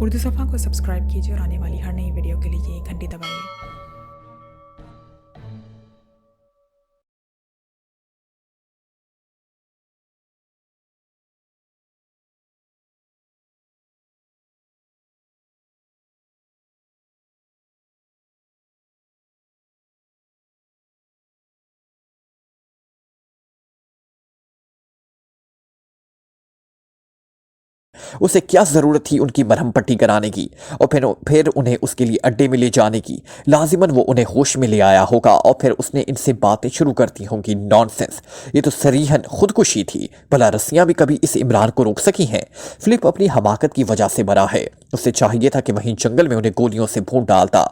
उर्दू सफ़ा को सब्सक्राइब कीजिए और आने वाली हर नई वीडियो के लिए घंटी दबाइए। उसे क्या ज़रूरत थी उनकी मरहम पट्टी कराने की और फिर उन्हें उसके लिए अड्डे में ले जाने की। लाजिमन वो उन्हें होश में ले आया होगा और फिर उसने इनसे बातें शुरू कर दी होंगी। नॉनसेंस, ये तो सरीहन खुदकुशी थी। भला रस्सियां भी कभी इस इमरान को रोक सकी हैं? फिलिप अपनी हमाकत की वजह से मरा है। उसे चाहिए था कि वहीं जंगल में उन्हें गोलियों से भून डालता।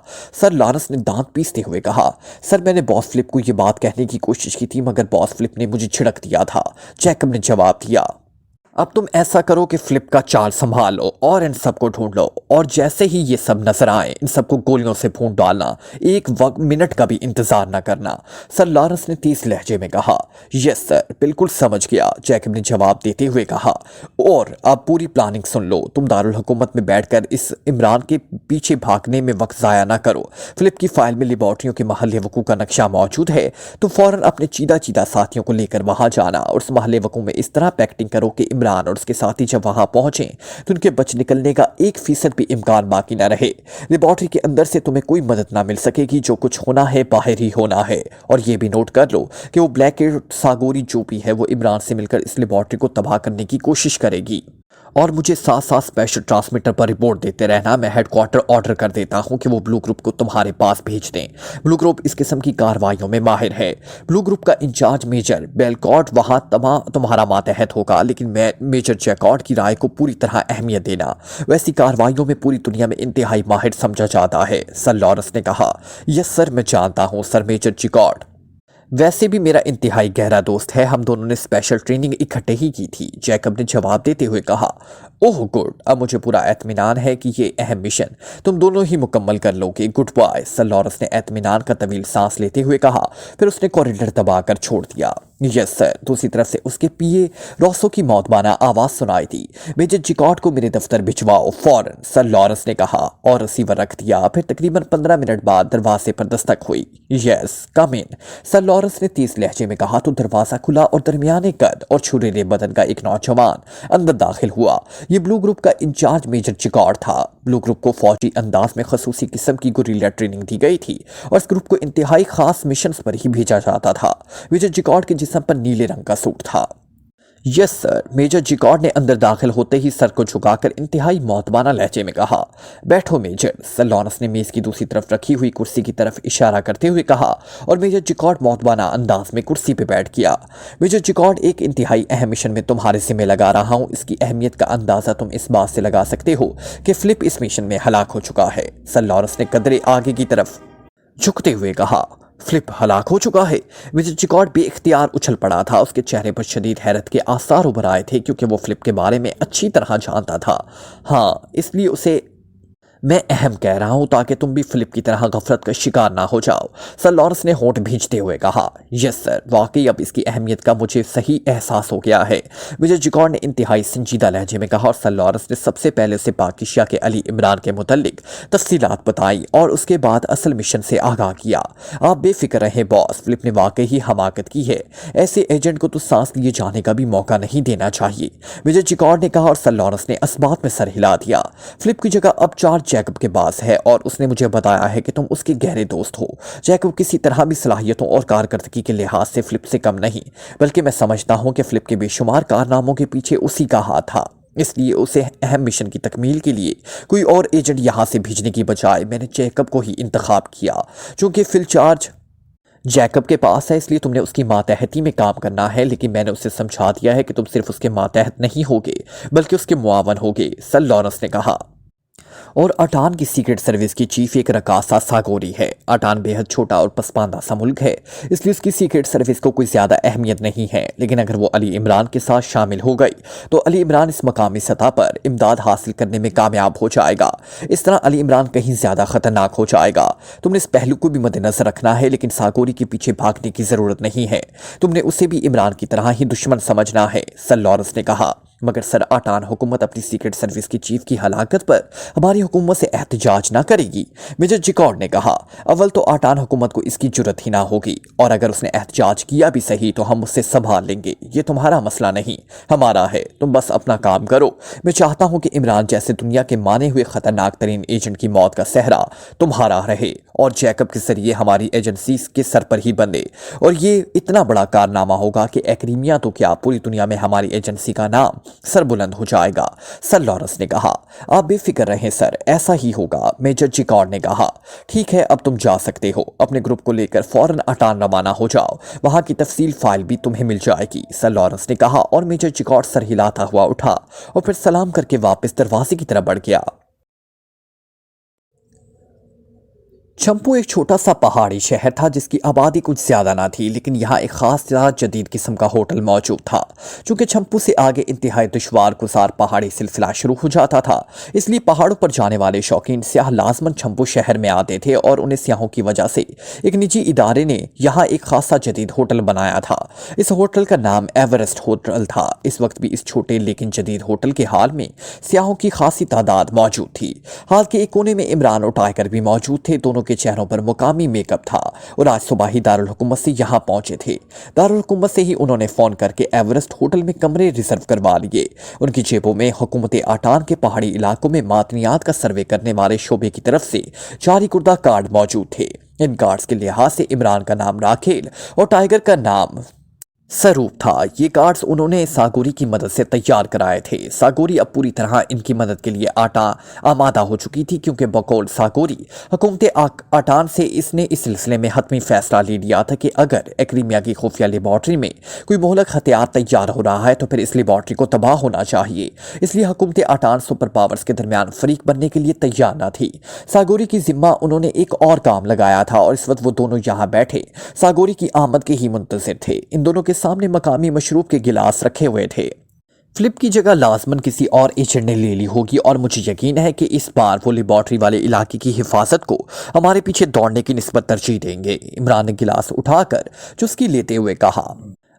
सर लॉरेंस ने दांत पीसते हुए कहा, सर मैंने बॉस फिलिप को ये बात कहने की कोशिश की थी, मगर बॉस फिलिप ने मुझे झिड़क दिया था। जैकब ने जवाब दिया, अब तुम ऐसा करो कि फ्लिप का चाल संभाल लो और इन सबको ढूंढ लो, और जैसे ही ये सब नजर आए इन सबको गोलियों से भून डालना। एक वक्त मिनट का भी इंतजार न करना। सर लॉरेंस ने तेज लहजे में कहा, यस सर, बिल्कुल समझ गया, जैकब ने जवाब देते हुए कहा। और अब पूरी प्लानिंग सुन लो। तुम दारुल हुकूमत में बैठकर इस इमरान के पीछे भागने में वक्त ज़ाया ना करो। फिलिप की फाइल में लेबॉर्ट्रियों के महल्ले वकू का नक्शा मौजूद है। तुम फौरन अपने चीदा चीदा साथियों को लेकर वहां जाना और उस महल्ले वकू में इस तरह पैक्टिंग करो कि इमरान और उसके साथी जब वहां पहुंचे तो उनके बच निकलने का 1% भी इम्कान बाकी न रहे। लेबॉर्ट्री के अंदर से तुम्हें कोई मदद ना मिल सकेगी। जो कुछ होना है बाहर ही होना है। और ये भी नोट कर लो कि वो ब्लैक सागोरी जो भी है वो इमरान से मिलकर इस लेबॉर्ट्री को तबाह करने की कोशिश करेगी। और मुझे साथ साथ स्पेशल ट्रांसमीटर पर रिपोर्ट देते रहना। मैं हेडक्वार्टर ऑर्डर कर देता हूं कि वो ब्लू ग्रुप को तुम्हारे पास भेज दें। ब्लू ग्रुप इस किस्म की कार्रवाइयों में माहिर है। ब्लू ग्रुप का इंचार्ज मेजर बेलकॉट वहां तुम्हारा मातहत होगा, लेकिन मैं मेजर जैकॉट की राय को पूरी तरह अहमियत देना। वैसी कार्रवाइयों में पूरी दुनिया में इंतहाई माहिर समझा जाता है। सर लॉरेंस ने कहा, यस सर, मैं जानता हूं सर मेजर जैकॉट वैसे भी मेरा इंतहाई गहरा दोस्त है। हम दोनों ने स्पेशल ट्रेनिंग इकट्ठे ही की थी। जैकब ने जवाब देते हुए कहा, ओह गुड, अब मुझे पूरा एतमीनान है कि ये अहम मिशन तुम दोनों ही मुकम्मल कर लोगे। Good bye. सर लॉरेंस ने एतमीनान का तवील सांस लेते हुए कहा, फिर उसने कॉरिडोर दबाकर छोड़ दिया। Yes sir. दूसरी तरफ से उसके पीए रॉसो की मौतबाना आवाज सुनाई थी, मेजर जैकॉट को मेरे दफ्तर भिजवाओ फौरन। सर लॉरेंस ने कहा और रिसीवर रख दिया। फिर तकरीबन 15 मिनट बाद दरवाजे पर दस्तक हुई। यस कम इन, सर लॉरेंस ने तेज लहजे में कहा। तो दरवाजा खुला और दरमियाने कद और छुरीले बदन का एक नौजवान अंदर दाखिल हुआ। ये ब्लू ग्रुप का इंचार्ज मेजर जैकॉट था। ब्लू ग्रुप को फौजी अंदाज में खसूसी किस्म की गुरिल्ला ट्रेनिंग दी गई थी और इस ग्रुप को इंतहाई खास मिशन पर ही भेजा जाता था। मेजर जैकॉट के जिस्म पर नीले रंग का सूट था। Yes sir. मेजर जैकॉट ने अंदर दाखिल होते ही सर को झुकाकर इंतहाई मौतबाना लहजे में कहा, बैठो मेजर। सर लॉरेंस ने मेज की दूसरी तरफ रखी हुई कुर्सी की तरफ इशारा करते हुए कहा और मेजर जैकॉट मौतबाना अंदाज में कुर्सी पर बैठ गया। मेजर जैकॉट, एक इंतहाई अहम मिशन में तुम्हारे जिम्मे लगा रहा हूं। इसकी अहमियत का अंदाजा तुम इस बात से लगा सकते हो कि फिलिप इस मिशन में हलाक हो चुका है। सर लॉरेंस ने कदरे आगे की तरफ झुकते हुए कहा, फिलिप हलाक हो चुका है? मेजर जैकॉट बेइख्तियार उछल पड़ा था। उसके चेहरे पर शदीद हैरत के आसार उभर आए थे, क्योंकि वो फिलिप के बारे में अच्छी तरह जानता था। हाँ, इसलिए उसे मैं अहम कह रहा हूं ताकि तुम भी फिलिप की तरह गफलत का शिकार ना हो जाओ। सर लॉरेंस ने होंठ भींचते हुए कहा, यस सर, वाकई अब इसकी अहमियत का मुझे सही एहसास हो गया है। मेजर जैकॉट ने इंतहाई संजीदा लहजे में कहा और सर लॉरेंस ने सबसे पहले उसे पाकिस्तान के अली इमरान के मुतल्लिक तफसीलात बताई और उसके बाद असल मिशन से आगाह किया। आप बेफिक्र रहें बॉस, फिलिप ने वाकई ही हमाकत की है। ऐसे एजेंट को तो सांस लिए जाने का भी मौका नहीं देना चाहिए। मेजर जैकॉट ने कहा और सर लॉरेंस ने असबात में सर हिला दिया। फिलिप की जगह अब चार्ज जैकब के पास है और उसने मुझे बताया है कि तुम उसके गहरे दोस्त हो। जैकब किसी तरह भी सलाहियतों और कारकर्दगी के लिहाज से फिलिप से कम नहीं, बल्कि मैं समझता हूं कि फिलिप के बेशुमार कारनामों के पीछे उसी का हाथ था। इसलिए उसे अहम मिशन की तकमील के लिए कोई और एजेंट यहां से भेजने की बजाय मैंने जैकब को ही इंतखाब किया। चूंकि फिल चार्ज जैकब के पास है, इसलिए तुमने उसकी मातहती में काम करना है। लेकिन मैंने उसे समझा दिया है कि तुम सिर्फ उसके मातहत नहीं होगे बल्कि उसके मुआवन होगे। सर लॉरेंस ने कहा। और अटान की सीक्रेट सर्विस की चीफ एक रकासा सागोरी है। अटान बेहद छोटा और पसमानदा सा मुल्क है, इसलिए उसकी सीक्रेट सर्विस को कोई ज़्यादा अहमियत नहीं है। लेकिन अगर वो अली इमरान के साथ शामिल हो गई तो अली इमरान इस मकामी सतह पर इमदाद हासिल करने में कामयाब हो जाएगा। इस तरह अली इमरान कहीं ज़्यादा खतरनाक हो जाएगा। तुमने इस पहलू को भी मद्देनजर रखना है, लेकिन सागोरी के पीछे भागने की ज़रूरत नहीं है। तुमने उसे भी इमरान की तरह ही दुश्मन समझना है। सर लॉरेंस ने कहा। मगर सर आटान हुकूमत अपनी सीक्रेट सर्विस की चीफ की हलाकत पर हमारी हुकूमत से एहतजाज ना करेगी। मेजर जिकॉर्ड ने कहा, अव्वल तो आटान हुकूमत को इसकी जुर्रत ही ना होगी, और अगर उसने एहतजाज किया भी सही तो हम उससे संभाल लेंगे। ये तुम्हारा मसला नहीं, हमारा है। तुम बस अपना काम करो। मैं चाहता हूं कि इमरान जैसे दुनिया के माने हुए खतरनाक तरीन एजेंट की मौत का सहरा तुम्हारा रहे और जैकब के जरिए हमारी एजेंसी के सर पर ही बंधे, और ये इतना बड़ा कारनामा होगा कि एक्रीमिया तो क्या पूरी दुनिया में हमारी एजेंसी का नाम सरबुलंद हो जाएगा। सर लॉरेंस ने कहा, आप बेफिक्र रहें सर, ऐसा ही होगा। मेजर जिकॉर्ड ने कहा, ठीक है, अब तुम जा सकते हो। अपने ग्रुप को लेकर फौरन आटान रवाना हो जाओ, वहां की तफसील फाइल भी तुम्हें मिल जाएगी। सर लॉरेंस ने कहा, और मेजर जिकॉर्ड सर हिलाता हुआ उठा और फिर सलाम करके वापस दरवाजे की तरफ बढ़ गया। चंपू एक छोटा सा पहाड़ी शहर था जिसकी आबादी कुछ ज़्यादा ना थी, लेकिन यहाँ एक ख़ास जदीद किस्म का होटल मौजूद था। चूँकि चंपू से आगे इंतहाई दुश्वार गुजार पहाड़ी सिलसिला शुरू हो जाता था, इसलिए पहाड़ों पर जाने वाले शौकीन सियाह लाजमन चंपू शहर में आते थे, और उन्हें सियाहों की वजह से एक निजी इदारे ने यहाँ एक खासा जदीद होटल बनाया था। इस होटल का नाम एवरेस्ट होटल था। इस वक्त भी इस छोटे लेकिन जदीद होटल के हाल में सियाहों की खासी तादाद मौजूद थी। हाल के एक कोने में इमरान और टाइगर भी मौजूद थे। दोनों के चेहरों पर मुकामी मेकअप था और आज सुबह ही दारुल हुकूमत से यहाँ पहुंचे थे। दारुल हुकूमत से ही उन्होंने फोन करके एवरेस्ट होटल में कमरे रिजर्व करवा लिए। उनकी जेबों में हुकूमत आटान के पहाड़ी इलाकों में मादनियात का सर्वे करने वाले शोबे की तरफ से जारी कुर्दा कार्ड मौजूद थे। इन कार्ड्स के लिहाज से इमरान का नाम राखेल और टाइगर का नाम सरूप था। ये कार्ड्स उन्होंने सागोरी की मदद से तैयार कराए थे। सागोरी अब पूरी तरह इनकी मदद के लिए आमादा हो चुकी थी, क्योंकि बकौल सागोरी हुकूमत आटान से इसने इस सिलसिले में हतमी फैसला ले लिया था कि अगर एक्रीमिया की खुफिया लेबॉर्ट्री में कोई मोहलक हथियार तैयार हो रहा है तो फिर इस लेबॉर्ट्री को तबाह होना चाहिए। इसलिए हुकूमत आटान सुपर पावर्स के दरमियान फरीक बनने के लिए तैयार न थी। सागोरी की जिम्मा उन्होंने एक और काम लगाया था, और इस वक्त वो दोनों यहाँ बैठे सागोरी की आमद के ही मुंतज़िर थे। इन दोनों के सामने मकामी मशरूब के गिलास रखे हुए थे। फ्लिप की जगह लाजमन किसी और एजेंट ने ले ली होगी, और मुझे यकीन है कि इस बार वो लेबॉर्ट्री वाले इलाके की हिफाजत को हमारे पीछे दौड़ने की निस्बत तरजीह देंगे। इमरान ने गिलास उठाकर चुस्की लेते हुए कहा,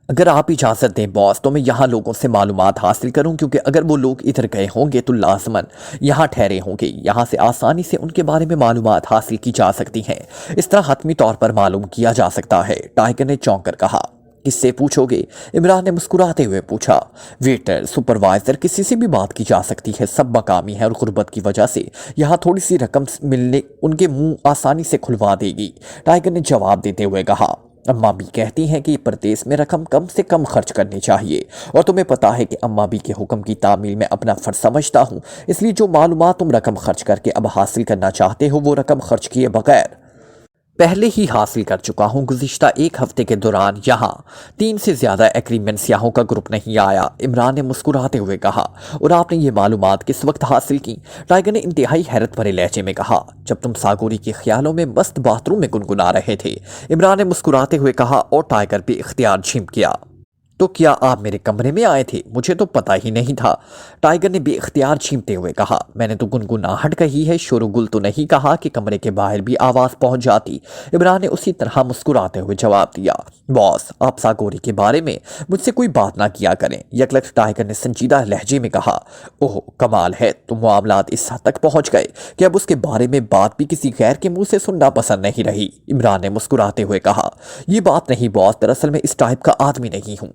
अगर आप इजाज़त दें बॉस तो मैं यहाँ लोगों से मालूमात हासिल करूँ, क्योंकि अगर वो लोग इधर गए होंगे तो लाजमन यहाँ ठहरे होंगे। यहाँ से आसानी से उनके बारे में मालूमात हासिल की जा सकती हैं। इस तरह हतमी तौर पर मालूम किया जा सकता है। टाइगर ने चौंक कर कहा, किससे पूछोगे? इमरान ने मुस्कुराते हुए पूछा। वेटर, सुपरवाइजर, किसी से भी बात की जा सकती है। सब मकामी है और गुर्बत की वजह से यहाँ थोड़ी सी रकम मिलने उनके मुंह आसानी से खुलवा देगी। टाइगर ने जवाब देते हुए कहा, अम्मा भी कहती हैं कि परदेश में रकम कम से कम खर्च करनी चाहिए, और तुम्हें पता है कि अम्मा भी के हुक्म की तामील में अपना फ़र्ज समझता हूँ। इसलिए जो मालूमात तुम रकम खर्च करके अब हासिल करना चाहते हो वो रकम खर्च किए बगैर पहले ही हासिल कर चुका हूँ। गुज़िश्ता एक हफ्ते के दौरान यहाँ 3 से ज़्यादा एग्रीमेंट सियाहों का ग्रुप नहीं आया। इमरान ने मुस्कुराते हुए कहा, और आपने ये मालूमात किस वक्त हासिल की? टाइगर ने इंतहाई हैरत भरे लहजे में कहा, जब तुम सागोरी के ख्यालों में मस्त बाथरूम में गुनगुना रहे थे। इमरान ने मुस्कुराते हुए कहा, और टाइगर भी इख्तियार झिम गया। तो क्या आप मेरे कमरे में आए थे? मुझे तो पता ही नहीं था। टाइगर ने बेइख्तियार छींपते हुए कहा, मैंने तो गुनगुनाहट कही है, शोरगुल तो नहीं कहा कि कमरे के बाहर भी आवाज़ पहुंच जाती। इमरान ने उसी तरह मुस्कुराते हुए जवाब दिया, बॉस आप सागोरी के बारे में मुझसे कोई बात ना किया करें। यकलख टाइगर ने संजीदा लहजे में कहा, ओह कमाल है, तो मामलात इस हद तक पहुँच गए कि अब उसके बारे में बात भी किसी गैर के मुँह से सुनना पसंद नहीं रही। इमरान ने मुस्कुराते हुए कहा, ये बात नहीं बॉस, दरअसल मैं इस टाइप का आदमी नहीं हूँ।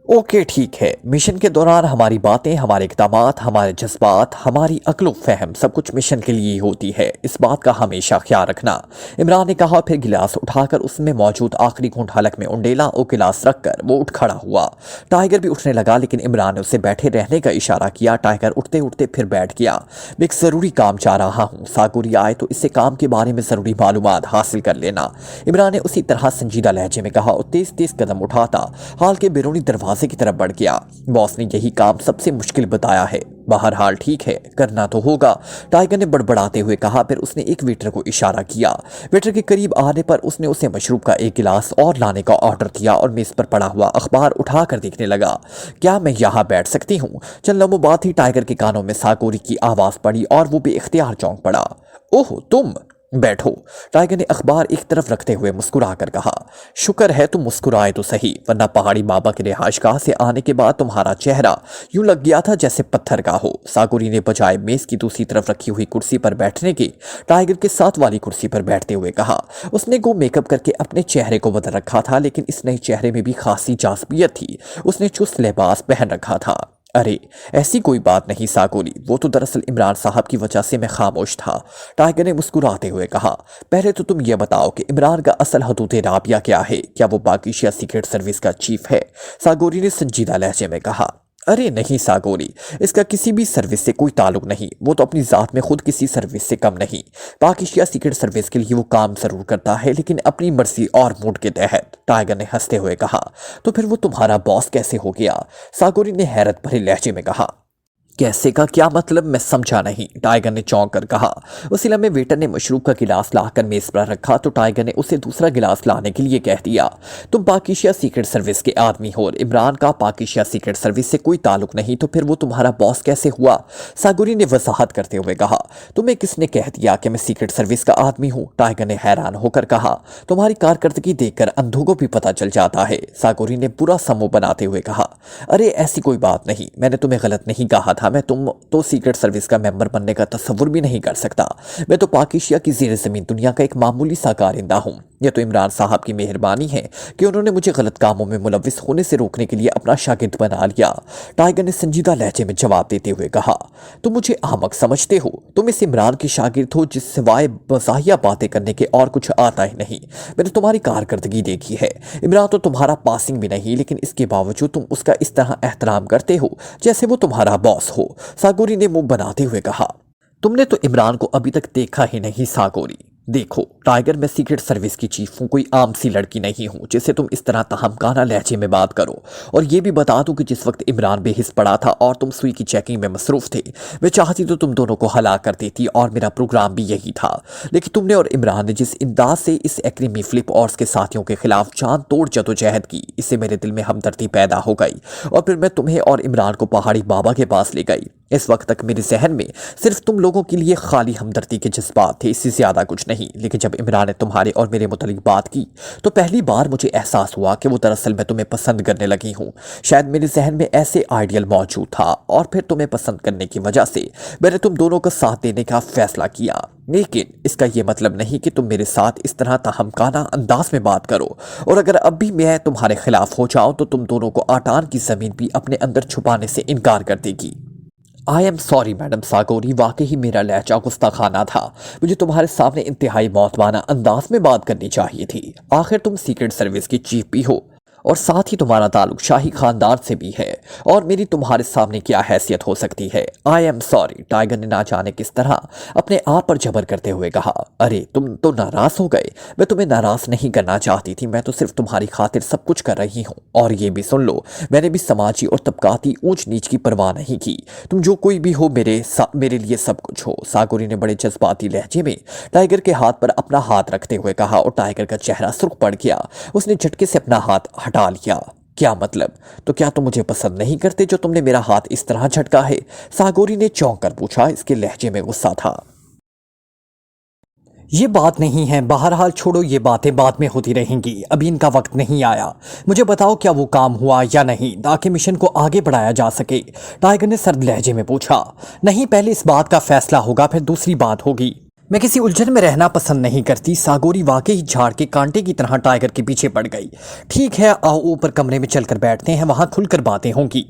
ओके ठीक है, मिशन के दौरान हमारी बातें, हमारे इक़दामात, हमारे जज्बात, हमारी अक्ल फहम सब कुछ मिशन के लिए होती है। इस बात का हमेशा ख्याल रखना। इमरान ने कहा, फिर गिलास उठाकर उसमें मौजूद आखिरी घूंट हलक में उंडेला और गिलास रखकर वो उठ खड़ा हुआ। टाइगर भी उठने लगा, लेकिन इमरान ने उसे बैठे रहने का इशारा किया। टाइगर उठते उठते फिर बैठ गया। मैं एक ज़रूरी काम चाह रहा हूँ, सागोरी आए तो इससे काम के बारे में ज़रूरी मालूमात हासिल कर लेना। इमरान ने उसी तरह संजीदा लहजे में कहा और तेज़ तेज़ कदम उठाता हाल के बैरूनी दरवाजे की तरफ बढ़ गया। बॉस ने यही काम सबसे मुश्किल बताया है। बहरहाल ठीक है, करना तो होगा, टाइगर ने बड़बड़ाते हुए कहा। फिर उसने एक वेटर को इशारा किया। वेटर के करीब आने पर उसने उसे मशरूब का एक गिलास और लाने का ऑर्डर दिया और मेज पर पड़ा हुआ अखबार उठाकर देखने लगा। क्या मैं यहाँ बैठ सकती हूँ? चंद लम्हों बाद ही टाइगर के कानों में सागोरी की आवाज़ पड़ी और वो बेइख्तियार चौंक पड़ा। ओह तुम! बैठो। टाइगर ने अखबार एक तरफ रखते हुए मुस्कुरा कर कहा। शुक्र है तुम मुस्कुराए तो सही, वरना पहाड़ी बाबा के रिहाइशगाह से आने के बाद तुम्हारा चेहरा यूं लग गया था जैसे पत्थर का हो। सागोरी ने बजाय मेज की दूसरी तरफ रखी हुई कुर्सी पर बैठने के टाइगर के साथ वाली कुर्सी पर बैठते हुए कहा। उसने गो मेकअप करके अपने चेहरे को बदल रखा था, लेकिन इस नए चेहरे में भी खासी जाज़बियत थी। उसने चुस्त लिबास पहन रखा था। अरे ऐसी कोई बात नहीं सागोरी, वो तो दरअसल इमरान साहब की वजह से मैं खामोश था। टाइगर ने मुस्कुराते हुए कहा। पहले तो तुम ये बताओ कि इमरान का असल हदूद राबिया क्या है? क्या वो बाकिशिया सीक्रेट सर्विस का चीफ है? सागोरी ने संजीदा लहजे में कहा। अरे नहीं सागोरी, इसका किसी भी सर्विस से कोई ताल्लुक नहीं। वो तो अपनी ज़ात में खुद किसी सर्विस से कम नहीं। पाकिस्तान सीक्रेट सर्विस के लिए वो काम ज़रूर करता है, लेकिन अपनी मर्जी और मूड के तहत। टाइगर ने हंसते हुए कहा। तो फिर वो तुम्हारा बॉस कैसे हो गया? सागोरी ने हैरत भरे लहजे में कहा। कैसे का क्या मतलब? मैं समझा नहीं, टाइगर ने चौंक कर कहा। उसी लम्हे वेटर ने मशरूब का गिलास लाकर मेज पर रखा तो टाइगर ने उसे दूसरा गिलास लाने के लिए कह दिया। तुम पाकिस्तान सीक्रेट सर्विस के आदमी हो और इमरान का पाकिस्तान सीक्रेट सर्विस से कोई ताल्लुक नहीं, तो फिर वो तुम्हारा बॉस कैसे हुआ? सागोरी ने वजाहत करते हुए कहा। तुम्हें किसने कह दिया कि मैं सीक्रेट सर्विस का आदमी हूँ? टाइगर ने हैरान होकर कहा। तुम्हारी कारकर्दगी देखकर अंधों को भी पता चल जाता है। सागोरी ने बुरा समूह बनाते हुए कहा। अरे ऐसी कोई बात नहीं, मैंने तुम्हें गलत नहीं कहा था। मैं तुम तो सीक्रेट सर्विस का मेंबर बनने का तस्वुर भी नहीं कर सकता। मैं तो पाकिस्तान की ज़ेर ज़मीन दुनिया का एक मामूली सा कारिंदा हूँ। यह तो इमरान साहब की मेहरबानी है कि उन्होंने मुझे गलत कामों में मुलविस होने से रोकने के लिए अपना शागिर्द बना लिया। टाइगर ने संजीदा लहजे में जवाब देते हुए कहा। तुम मुझे अहमक समझते हो? तुम इस इमरान की शागिर्द हो जिस सिवाय मज़ाहिया बातें करने के और कुछ आता ही नहीं। मैंने तुम्हारी कारकर्दगी देखी है। इमरान तो तुम्हारा पासिंग भी नहीं, लेकिन इसके बावजूद तुम उसका इस तरह एहतराम करते हो जैसे वो तुम्हारा बॉस हो। सागोरी ने मुंह बनाते हुए कहा। तुमने तो इमरान को अभी तक देखा ही नहीं सागोरी। देखो टाइगर, मैं सीक्रेट सर्विस की चीफ हूँ, कोई आम सी लड़की नहीं हूँ जिससे तुम इस तरह तहमकाना लहजे में बात करो। और ये भी बता दूं कि जिस वक्त इमरान बेहिस पड़ा था और तुम सुई की चेकिंग में मसरूफ थे, मैं चाहती तो तुम दोनों को हलाक कर देती और मेरा प्रोग्राम भी यही था। लेकिन तुमने और इमरान ने जिस इंदाज से इस एक्रीमी फ्लिप और उसके साथियों के खिलाफ जान तोड़ जदोजहद की, इससे मेरे दिल में हमदर्दी पैदा हो गई और फिर मैं तुम्हें और इमरान को पहाड़ी बाबा के पास ले गई। इस वक्त तक मेरे जहन में सिर्फ तुम लोगों के लिए खाली हमदर्दी के जज्बात थे, इससे ज्यादा कुछ नहीं। लेकिन जब इमरान ने तुम्हारे और मेरे मुतालिक बात की तो पहली बार मुझे एहसास हुआ कि वो दरअसल मैं तुम्हें पसंद करने लगी हूँ। शायद मेरे जहन में ऐसे आइडियल मौजूद था और फिर तुम्हें पसंद करने की वजह से मैंने तुम दोनों का साथ देने का फैसला किया। लेकिन इसका यह मतलब नहीं कि तुम मेरे साथ इस तरह तहमकाना अंदाज में बात करो, और अगर अब भी मैं तुम्हारे खिलाफ हो जाऊं तो तुम दोनों को आटान की जमीन भी अपने अंदर छुपाने से इनकार कर देगी। आई एम सॉरी मैडम सागोरी, वाकई मेरा लहजा गुस्ताखाना था। मुझे तुम्हारे सामने इंतहाई मौतवाना अंदाज में बात करनी चाहिए थी। आखिर तुम सीक्रेट सर्विस की चीफ भी हो और साथ ही तुम्हारा ताल्लुक शाही खानदान से भी है, और मेरी तुम्हारे सामने क्या हैसियत हो सकती है? आई एम सॉरी, टाइगर ने ना जाने किस तरह अपने आप पर जबर करते हुए कहा। अरे तुम तो नाराज हो गए। मैं तुम्हें नाराज नहीं करना चाहती थी, मैं तो सिर्फ तुम्हारी खातिर सब कुछ कर रही हूँ। और ये भी सुन लो, मैंने भी समाजी और तबकाती ऊंच नीच की परवाह नहीं की। तुम जो कोई भी हो मेरे लिए सब कुछ हो। सागोरी ने बड़े जज्बाती लहजे में टाइगर के हाथ पर अपना हाथ रखते हुए कहा और टाइगर का चेहरा सुर्ख पड़ गया। उसने झटके से अपना हाथ हटा लिया। क्या मतलब? तो क्या तुम मुझे पसंद नहीं करते जो तुमने मेरा हाथ इस तरह झटका है? सागोरी ने चौंक कर पूछा। इसके लहजे में गुस्सा था। ये बात नहीं है, बहरहाल छोड़ो, ये बातें बाद में होती रहेंगी, अभी इनका वक्त नहीं आया। मुझे बताओ क्या वो काम हुआ या नहीं, ताकि मिशन को आगे बढ़ाया जा सके? टाइगर ने सर्द लहजे में पूछा। नहीं, पहले इस बात का फैसला होगा, फिर दूसरी बात होगी। मैं किसी उलझन में रहना पसंद नहीं करती। सागोरी वाकई झाड़ के कांटे की तरह टाइगर के पीछे पड़ गई। ठीक है, आओ ऊपर कमरे में चलकर बैठते हैं, वहां खुलकर बातें होंगी।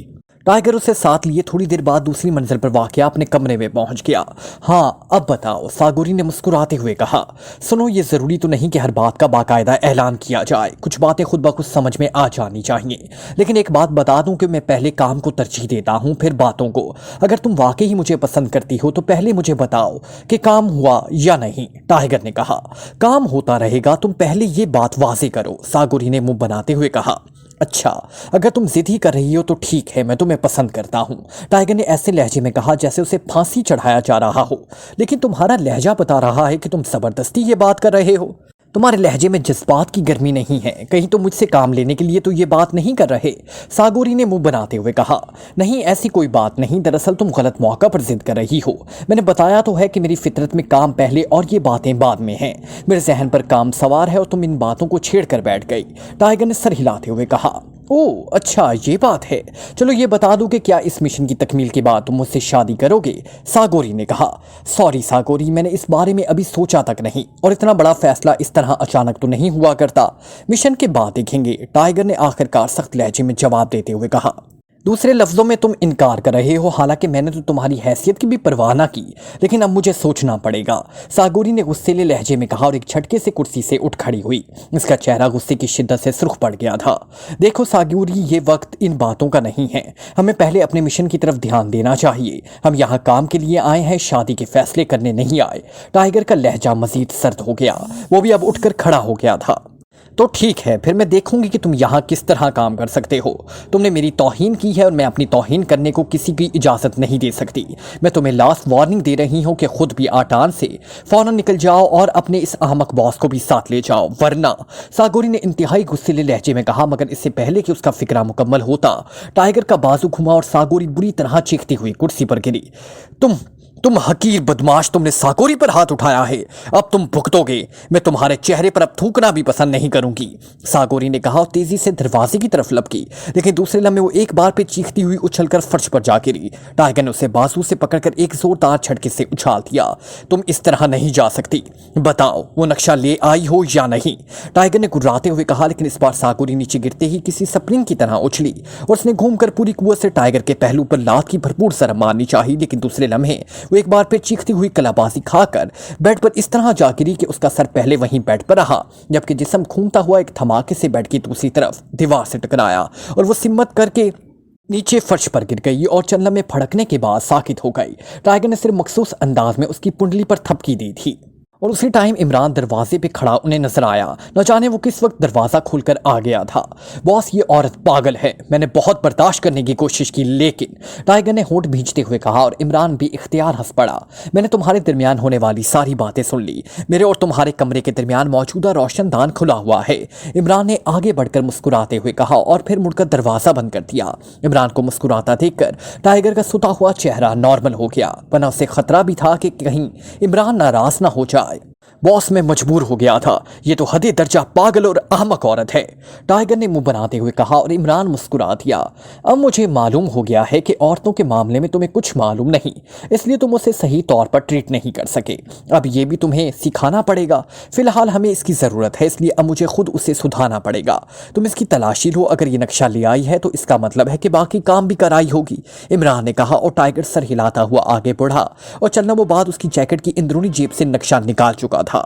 टाइगर उसे साथ लिए थोड़ी देर बाद दूसरी मंजिल पर वाक़या अपने कमरे में पहुंच गया। हाँ अब बताओ, सागोरी ने मुस्कुराते हुए कहा। सुनो, ये ज़रूरी तो नहीं कि हर बात का बाकायदा ऐलान किया जाए, कुछ बातें खुद ब खुद समझ में आ जानी चाहिए। लेकिन एक बात बता दूं कि मैं पहले काम को तरजीह देता हूं, फिर बातों को। अगर तुम वाकई मुझे पसंद करती हो तो पहले मुझे बताओ कि काम हुआ या नहीं। टाइगर ने कहा। काम होता रहेगा, तुम पहले ये बात वाज़ेह करो। सागोरी ने मुंह बनाते हुए कहा। अच्छा, अगर तुम जिद ही कर रही हो तो ठीक है, मैं तुम्हें पसंद करता हूँ। टाइगर ने ऐसे लहजे में कहा जैसे उसे फांसी चढ़ाया जा रहा हो। लेकिन तुम्हारा लहजा बता रहा है कि तुम जबरदस्ती ये बात कर रहे हो। تمہارے لہجے میں جذبات کی گرمی نہیں ہے، کہیں تو مجھ سے کام لینے کے لیے تو یہ بات نہیں کر رہے؟ ساگوری نے منہ بناتے ہوئے کہا۔ نہیں، ایسی کوئی بات نہیں، دراصل تم غلط موقع پر ضد کر رہی ہو۔ میں نے بتایا تو ہے کہ میری فطرت میں کام پہلے اور یہ باتیں بعد میں ہیں۔ میرے ذہن پر کام سوار ہے اور تم ان باتوں کو چھیڑ کر بیٹھ گئی۔ ٹائیگر نے سر ہلاتے ہوئے کہا۔ اوہ اچھا، یہ بات ہے۔ چلو یہ بتا دوں کہ کیا اس مشن کی تکمیل کے بعد تم مجھ سے شادی کرو گے؟ ساگوری نے کہا۔ سوری ساگوری، میں نے اس بارے میں ابھی سوچا تک نہیں، اور اتنا بڑا فیصلہ اس طرح اچانک تو نہیں ہوا کرتا۔ مشن کے بعد دیکھیں گے، ٹائیگر نے آخرکار سخت لہجے میں جواب دیتے ہوئے کہا۔ دوسرے لفظوں میں تم انکار کر رہے ہو، حالانکہ میں نے تو تمہاری حیثیت کی بھی پرواہ نہ کی، لیکن اب مجھے سوچنا پڑے گا، ساگوری نے غصے لہجے میں کہا اور ایک جھٹکے سے کرسی سے اٹھ کھڑی ہوئی۔ اس کا چہرہ غصے کی شدت سے سرخ پڑ گیا تھا۔ دیکھو ساگوری، یہ وقت ان باتوں کا نہیں ہے، ہمیں پہلے اپنے مشن کی طرف دھیان دینا چاہیے۔ ہم یہاں کام کے لیے آئے ہیں، شادی کے فیصلے کرنے نہیں آئے۔ ٹائیگر کا لہجہ مزید سرد ہو گیا، وہ بھی اب اٹھ کر کھڑا ہو گیا تھا۔ تو ٹھیک ہے، پھر میں دیکھوں گی کہ تم یہاں کس طرح کام کر سکتے ہو۔ تم نے میری توہین کی ہے اور میں اپنی توہین کرنے کو کسی کی اجازت نہیں دے سکتی۔ میں تمہیں لاسٹ وارننگ دے رہی ہوں کہ خود بھی آٹان سے فوراً نکل جاؤ اور اپنے اس احمق باس کو بھی ساتھ لے جاؤ، ورنہ، ساگوری نے انتہائی غصے لہجے میں کہا، مگر اس سے پہلے کہ اس کا فکرہ مکمل ہوتا، ٹائیگر کا بازو گھما اور ساگوری بری طرح چیختی ہوئی کرسی پر گری۔ تم حقیر بدماش، تم نے ساگوری پر ہاتھ اٹھایا ہے، اب تم بھگتو گے۔ میں تمہارے چہرے پر اب تھوکنا بھی پسند نہیں کروں گی، ساگوری نے کہا اور تیزی سے دروازے کی طرف لپکی، لیکن دوسرے لمحے وہ ایک بار پہ چیختی ہوئی اچھل کر فرش پر جا گری۔ ٹائیگر نے اسے بازو سے پکڑ کر ایک زوردار جھٹکے سے اچھال دیا۔ تم اس طرح نہیں جا سکتی، بتاؤ وہ نقشہ لے آئی ہو یا نہیں؟ ٹائیگر نے گراتے ہوئے کہا، لیکن اس بار ساگوری نیچے گرتے ہی کسی سپرنگ کی طرح اچھلی اور اس نے گھوم کر پوری قوت سے ٹائیگر کے پہلو پر لات کی بھرپور ضرب مارنی چاہی، لیکن دوسرے لمحے وہ ایک بار پھر چیختی ہوئی کلا بازی کھا کر بیڈ پر اس طرح جا گری کہ اس کا سر پہلے وہیں بیڈ پر رہا، جبکہ جسم گھومتا ہوا ایک دھماکے سے بیڈ کی دوسری طرف دیوار سے ٹکرایا اور وہ سمت کر کے نیچے فرش پر گر گئی اور چند لمحے پھڑکنے کے بعد ساکت ہو گئی۔ ٹائیگر نے صرف مخصوص انداز میں اس کی پنڈلی پر تھپکی دی تھی اور اسی ٹائم عمران دروازے پہ کھڑا انہیں نظر آیا۔ نہ جانے وہ کس وقت دروازہ کھول کر آ گیا تھا۔ باس، یہ عورت پاگل ہے، میں نے بہت برداشت کرنے کی کوشش کی، لیکن، ٹائیگر نے ہونٹ بھینچتے ہوئے کہا اور عمران بھی اختیار ہنس پڑا۔ میں نے تمہارے درمیان ہونے والی ساری باتیں سن لی، میرے اور تمہارے کمرے کے درمیان موجودہ روشن دان کھلا ہوا ہے، عمران نے آگے بڑھ کر مسکراتے ہوئے کہا اور پھر مڑ کر دروازہ بند کر دیا۔ عمران کو مسکراتا دیکھ کر ٹائیگر کا ستا ہوا چہرہ نارمل ہو گیا، ورنہ اسے خطرہ بھی تھا کہ کہیں عمران ناراض نہ ہو جائے۔ باس، میں مجبور ہو گیا تھا، یہ تو حد درجہ پاگل اور احمق عورت ہے، ٹائیگر نے منہ بناتے ہوئے کہا اور عمران مسکرا دیا۔ اب مجھے معلوم ہو گیا ہے کہ عورتوں کے معاملے میں تمہیں کچھ معلوم نہیں، اس لیے تم اسے صحیح طور پر ٹریٹ نہیں کر سکے، اب یہ بھی تمہیں سکھانا پڑے گا۔ فی الحال ہمیں اس کی ضرورت ہے، اس لیے اب مجھے خود اسے سدھارنا پڑے گا۔ تم اس کی تلاشی لو، اگر یہ نقشہ لے آئی ہے تو اس کا مطلب ہے کہ باقی کام بھی کرائی ہوگی، عمران نے کہا اور ٹائیگر سر ہلاتا ہوا آگے بڑھا اور چند لمحوں بعد اس کی جیکٹ کی اندرونی جیب سے نقشہ نکال چکا تھا۔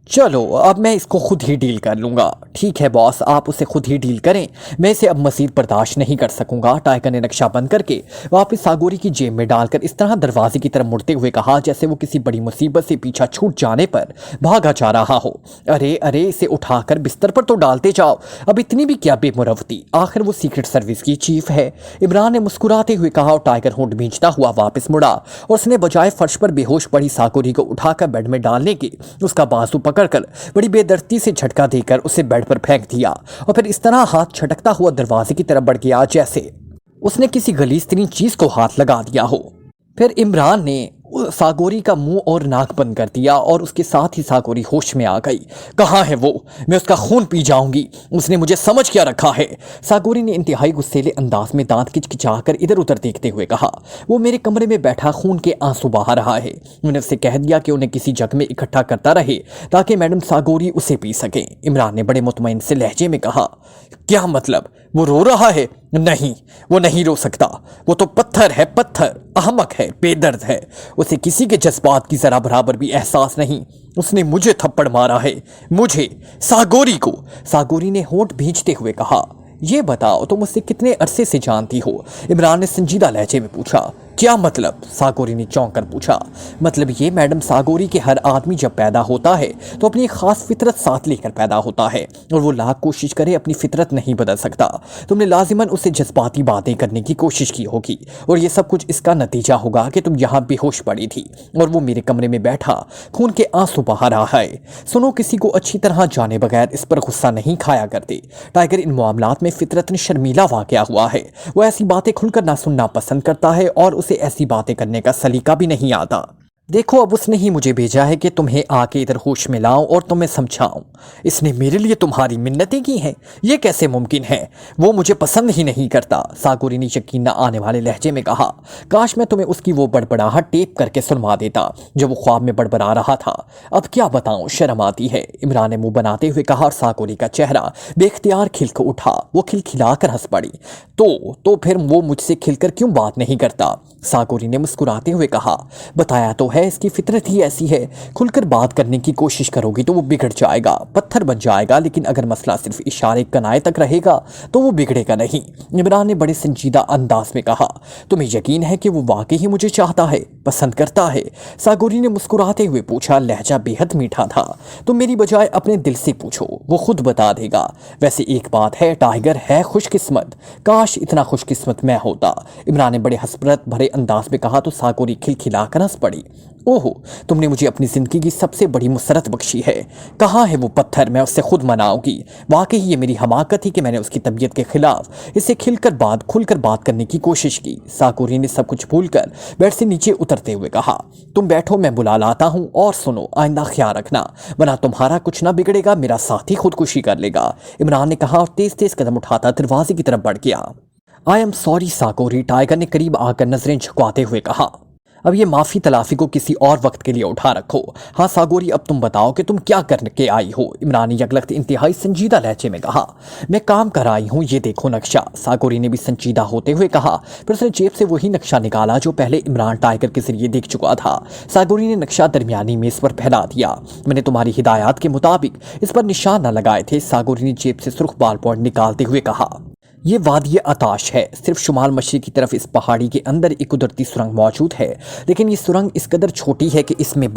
چلو اب میں اس کو خود ہی ڈیل کر لوں گا۔ ٹھیک ہے باس، آپ اسے خود ہی ڈیل کریں، میں اسے اب مزید برداشت نہیں کر سکوں گا، ٹائیگر نے نقشہ بند کر کے واپس ساگوری کی جیب میں ڈال کر اس طرح دروازے کی طرف مڑتے ہوئے کہا جیسے وہ کسی بڑی مصیبت سے پیچھا چھوٹ جانے پر بھاگا جا رہا ہو۔ ارے اسے اٹھا کر بستر پر تو ڈالتے جاؤ، اب اتنی بھی کیا بے مروتی، آخر وہ سیکرٹ سروس کی چیف ہے، عمران نے مسکراتے ہوئے کہا اور ٹائیگر ہونٹ بھینچتا ہوا واپس مڑا اور اس نے بجائے فرش پر بے ہوش پڑی ساگوری کو اٹھا کر بیڈ میں ڈالنے کے اس کا بازو پکڑ کر بڑی بے دردی سے جھٹکا دے کر اسے بیڈ پر پھینک دیا اور پھر اس طرح ہاتھ چھٹکتا ہوا دروازے کی طرف بڑھ گیا جیسے اس نے کسی غلیظ ترین چیز کو ہاتھ لگا دیا ہو۔ پھر عمران نے ساگوری کا منہ اور ناک بند کر دیا اور اس کے ساتھ ہی ساگوری ہوش میں آ گئی۔ کہاں ہے وہ؟ میں اس کا خون پی جاؤں گی، اس نے مجھے سمجھ کیا رکھا ہے، ساگوری نے انتہائی غصیلے انداز میں دانت کچکچا کر ادھر ادھر دیکھتے ہوئے کہا۔ وہ میرے کمرے میں بیٹھا خون کے آنسو بہا رہا ہے، میں نے اسے کہہ دیا کہ انہیں کسی جگ میں اکٹھا کرتا رہے تاکہ میڈم ساگوری اسے پی سکیں، عمران نے بڑے مطمئن سے لہجے میں کہا۔ کیا مطلب؟ وہ رو رہا ہے؟ نہیں، وہ نہیں رو سکتا، وہ تو پتھر ہے، پتھر، احمق ہے، بے درد ہے، اسے کسی کے جذبات کی ذرا برابر بھی احساس نہیں، اس نے مجھے تھپڑ مارا ہے، مجھے، ساگوری کو، ساگوری نے ہونٹ بھینچتے ہوئے کہا۔ یہ بتاؤ تم اسے کتنے عرصے سے جانتی ہو؟ عمران نے سنجیدہ لہجے میں پوچھا۔ क्या मतलब? सागोरी ने चौंक कर पूछा। मतलब ये मैडम सागोरी कि हर आदमी जब पैदा होता है तो अपनी एक खास फितरत साथ लेकर पैदा होता है और वो लाख कोशिश करे अपनी फितरत नहीं बदल सकता। तुमने लाजिमन उसे जज्बाती बातें करने की कोशिश की होगी और ये सब कुछ इसका नतीजा होगा कि तुम यहाँ बेहोश पड़ी थी और वो मेरे कमरे में बैठा खून के आंसू बहा रहा है। सुनो, किसी को अच्छी तरह जाने बगैर इस पर गुस्सा नहीं खाया करते। टाइगर इन मामलात में फितरतन शर्मीला वाक़या हुआ है। वो ऐसी बातें खुलकर ना सुनना पसंद करता है और उसे ऐसी बातें करने का सलीका भी नहीं आता। देखो, अब उसने ही मुझे भेजा है कि तुम्हें आके इधर होश में लाऊं और तुम्हें समझाऊं। इसने मेरे लिए तुम्हारी मिन्नतें की हैं? ये कैसे मुमकिन है? वो मुझे पसंद ही नहीं करता, सागोरी ने यकीन न आने वाले लहजे में कहा। काश मैं तुम्हें उसकी वो बड़बड़ाहट टेप करके सुनवा देता जो वो ख्वाब में बड़बड़ा रहा था। अब क्या बताऊं, शर्म आती है, इमरान ने मुंह बनाते हुए कहा और सागोरी का चेहरा बेख्तियार खिलकर उठा। वो खिलखिलाकर हंस पड़ी। तो फिर वो मुझसे खिलकर क्यों बात नहीं करता? सागोरी ने मुस्कुराते हुए कहा। बताया तो है, इसकी फितरत ही ऐसी है। खुलकर बात करने की कोशिश करोगी तो वो बिगड़ जाएगा, पत्थर बन जाएगा, लेकिन अगर मसला सिर्फ इशारे कनाए तक रहेगा तो वो बिगड़ेगा नहीं। इमरान ने बड़े संजीदा अंदाज में कहा। तुम्हें यकीन है कि वो वाकई ही मुझे चाहता है, पसंद करता है? सागोरी ने मुस्कुराते हुए पूछा। लहजा बेहद मीठा था। तुम मेरी बजाय अपने दिल से पूछो, वो खुद बता देगा। वैसे एक बात है, टाइगर है खुशकिस्मत। काश इतना खुशकिस्मत मैं होता, इमरान ने बड़े हसरत भरे अंदाज में कहा तो सागोरी खिलखिलाकर हंस पड़ी। ओहो, तुमने मुझे अपनी जिंदगी की सबसे बड़ी मुसरत बख्शी है। कहाँ है वो पत्थर? मैं उससे खुद मनाऊंगी। वाकई ये मेरी हमाकत थी कि मैंने उसकी तबीयत के खिलाफ इससे खुलकर बात करने की कोशिश की। सागोरी ने सब कुछ भूलकर बेड से नीचे उतरते हुए कहा। तुम बैठो, मैं बुला लाता हूँ। और सुनो, आइंदा ख्याल रखना, वरना तुम्हारा कुछ ना बिगड़ेगा, मेरा साथी खुदकुशी कर लेगा, इमरान ने कहा और तेज तेज कदम उठाता दरवाजे की तरफ बढ़ गया। आई एम सॉरी सागोरी, टाइगर ने करीब आकर नजरें झुकवाते हुए कहा। अब ये माफ़ी तलाफी को किसी और वक्त के लिए उठा रखो। हाँ सागोरी, अब तुम बताओ कि तुम क्या करके आई हो, इमरान ने यकलख्त इंतहाई संजीदा लहजे में कहा। मैं काम कर आई हूँ, ये देखो नक्शा, सागोरी ने भी संजीदा होते हुए कहा। फिर उसने जेब से वही नक्शा निकाला जो पहले इमरान टाइगर के जरिए देख चुका था। सागोरी ने नक्शा दरमियानी मेज पर फैला दिया। मैंने तुम्हारी हिदायत के मुताबिक इस पर निशान न लगाए थे, सागोरी ने जेब से सुर्ख बाल पॉइंट निकालते हुए कहा। ये वादी अताश है, सिर्फ शुमाल मशरिक की तरफ इस पहाड़ी के अंदर एक कुदरती सुरंग मौजूद है, लेकिन ये सुरंग इस कदर छोटी है कि इसमें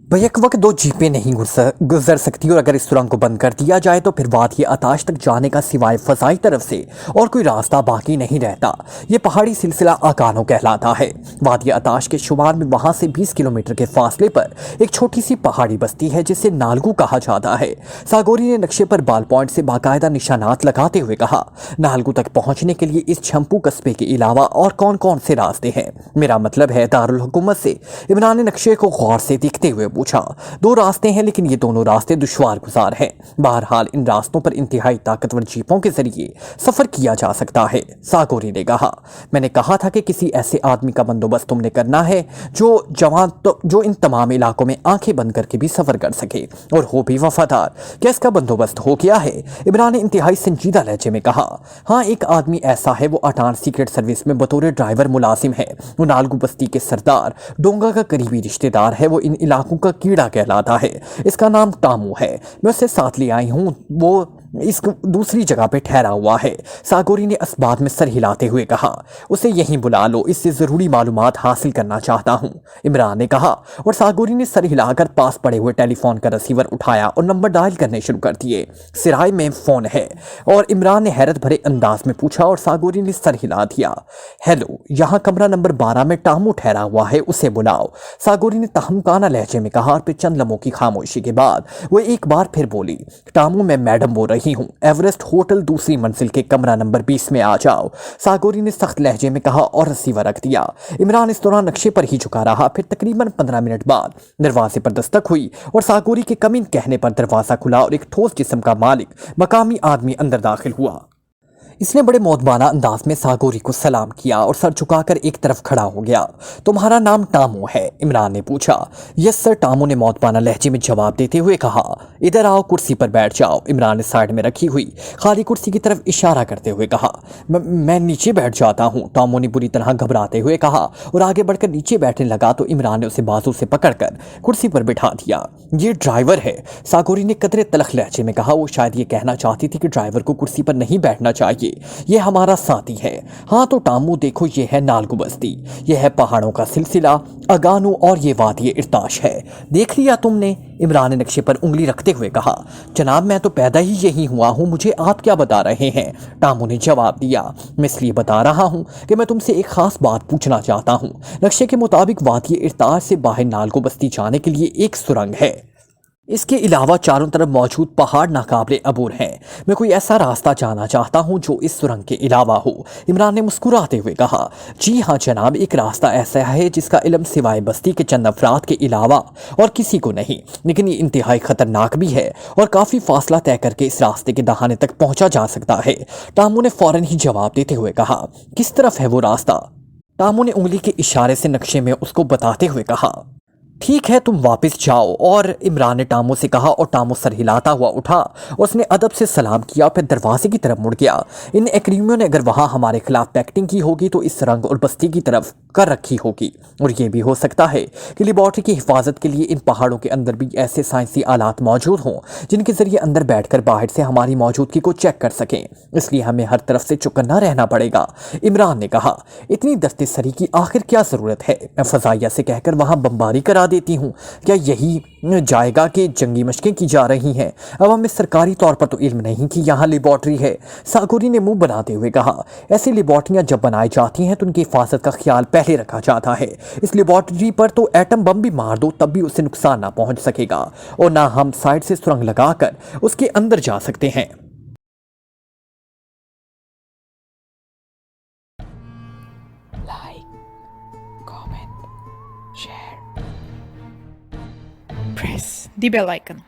बैक वक्त दो जीपें नहीं गुजर सकती और अगर इस सुरंग को बंद कर दिया जाए तो फिर वादी अताश तक जाने का सिवाय फजाई तरफ से और कोई रास्ता बाकी नहीं रहता। ये पहाड़ी सिलसिला आकानो कहलाता है। वादी अताश के शुमार में वहां से 20 किलोमीटर के फासले पर एक छोटी सी पहाड़ी बस्ती है जिसे नालगू कहा जाता है। सागोरी ने नक्शे पर बाल पॉइंट से बाकायदा निशानात लगाते हुए कहा। नालगू तक पहुंचने के लिए इस झम्पू कस्बे के अलावा और कौन कौन से रास्ते हैं? मेरा मतलब है दारुल हुकूमत से, इमरान ने नक्शे को गौर से देखते हुए पूछा। 2 रास्ते हैं, लेकिन ये दोनों रास्ते दुश्वार गुजार हैं। बहरहाल इन रास्तों पर इंतहाई ताकतवर जीपों के जरिए सफर किया जा सकता है, सागोरी ने कहा। मैंने कहा था कि किसी ऐसे आदमी का बंदोबस्त तुमने करना है जो इन तमाम इलाकों में आंखें बंद करके भी सफर कर सके और हो भी वफादार। क्या इसका बंदोबस्त हो गया है? इमरान ने इंतहाई संजीदा लहजे में कहा। हाँ, एक आदमी ऐसा है, वो अटान सीक्रेट सर्विस में बतौर ड्राइवर मुलाजिम है। वो नालगू बस्ती के सरदार डोंगा का करीबी रिश्तेदार है। वो इन इलाकों का कीड़ा कहलाता है। इसका नाम टामू है। मैं उससे साथ ले आई हूँ, वो इस दूसरी जगह पे ठहरा हुआ है, सागोरी ने असबाब में सर हिलाते हुए कहा। उसे यहीं बुला लो, इससे ज़रूरी मालूमात हासिल करना चाहता हूँ, इमरान ने कहा और सागोरी ने सर हिलाकर पास पड़े हुए टेलीफोन का रिसीवर उठाया और नंबर डायल करने शुरू कर दिए। सिराय में फ़ोन है और इमरान ने हैरत भरे अंदाज में पूछा और सागोरी ने सर हिला दिया। हेलो, यहाँ कमरा नंबर 12 में टामू ठहरा हुआ है, उसे बुलाओ, सागोरी ने तहमकाना लहजे में कहा और फिर चंद लम्हों की खामोशी के बाद वो एक बार फिर बोली। टामू में मैडम बोल रही हूँ, एवरेस्ट होटल दूसरी मंजिल के कमरा नंबर 20 में आ जाओ, सागोरी ने सख्त लहजे में कहा और रिसीवर रख दिया। इमरान इस दौरान नक्शे पर ही झुका रहा। फिर तकरीबन 15 मिनट बाद दरवाजे पर दस्तक हुई और सागोरी के कमीन कहने पर दरवाजा खुला और एक ठोस जिस्म का मालिक मकामी आदमी अंदर दाखिल हुआ। इसने बड़े मौदबाना अंदाज में सागोरी को सलाम किया और सर झुकाकर एक तरफ खड़ा हो गया। तुम्हारा नाम टामू है? इमरान ने पूछा। यस सर, टामू ने मौदबाना लहजे में जवाब देते हुए कहा। इधर आओ, कुर्सी पर बैठ जाओ, इमरान ने साइड में रखी हुई खाली कुर्सी की तरफ इशारा करते हुए कहा। मैं नीचे बैठ जाता हूँ, टामू ने बुरी तरह घबराते हुए कहा और आगे बढ़कर नीचे बैठने लगा तो इमरान ने उसे बाजू से पकड़कर कुर्सी पर बिठा दिया। ये ड्राइवर है, सागोरी ने कदरे तलख लहजे में कहा। वो शायद ये कहना चाहती थी कि ड्राइवर को कुर्सी पर नहीं बैठना चाहिए, चाहिए। ये हमारा साथी है। हाँ तो टामू देखो, ये है नालगु बस्ती, ये है पहाड़ों का सिलसिला अगानू और ये वादी इर्ताश है। देख लिया तुमने? इमरान ने नक्शे पर उंगली रखते हुए कहा। जनाब मैं तो पैदा ही यही हुआ हूँ, मुझे आप क्या बता रहे हैं? टामू ने जवाब दिया। मैं इसलिए बता रहा हूँ कि मैं तुमसे एक खास बात पूछना चाहता हूँ। नक्शे के मुताबिक वादी इर्ताश से बाहर नालगो बस्ती जाने के लिए एक सुरंग है। इसके अलावा चारों तरफ मौजूद पहाड़ नाकाबिले अबूर हैं। मैं कोई ऐसा रास्ता जाना चाहता हूं जो इस सुरंग के अलावा हो। इमरान ने मुस्कुराते हुए कहा। जी हाँ जनाब, एक रास्ता ऐसा है जिसका इल्म सिवाय बस्ती के चंद अफराद के अलावा और किसी को नहीं, लेकिन ये इंतहाई खतरनाक भी है और काफ़ी फासला तय करके इस रास्ते के दहाने तक पहुंचा जा सकता है। टामू ने फौरन ही जवाब देते हुए कहा। किस तरफ है वो रास्ता? टामू ने उंगली के इशारे से नक्शे में उसको बताते हुए कहा। ठीक है तुम वापस जाओ। और इमरान ने टामू से कहा और टामू सर हिलाता हुआ उठा और उसने अदब से सलाम किया, फिर दरवाजे की तरफ मुड़ गया। इन एक्रीमियों ने अगर वहाँ हमारे खिलाफ पैक्टिंग की होगी तो इस रंग और बस्ती की तरफ कर रखी होगी, और ये भी हो सकता है कि लेबॉर्ट्री की हिफाजत के लिए इन पहाड़ों के अंदर भी ऐसे साइंसी आलात मौजूद हों जिनके जरिए अंदर बैठकर बाहर से हमारी मौजूदगी को चेक कर सकें। इसलिए हमें हर तरफ से चौकन्ना रहना पड़ेगा। इमरान ने कहा। इतनी दस्ते सरी की आखिर क्या ज़रूरत है? मैं फजाइया से कहकर वहाँ बमबारी करा देती हूँ। क्या यही जाएगा कि जंगी मशकें की जा रही हैं? अब हमें सरकारी तौर पर तो इल्म नहीं कि यहाँ लेबॉर्ट्री है। सागोरी ने मुंह बनाते हुए कहा। ऐसी लेबॉर्ट्रियाँ जब बनाई जाती हैं तो उनकी हिफाजत का ख्याल पहले रखा जाता है। इस लेबॉर्ट्री पर तो एटम बम भी मार दो तब भी उससे नुकसान ना पहुँच सकेगा, और ना हम साइड से सुरंग लगाकर उसके अंदर जा सकते हैं। Like, comment, share, press the bell icon.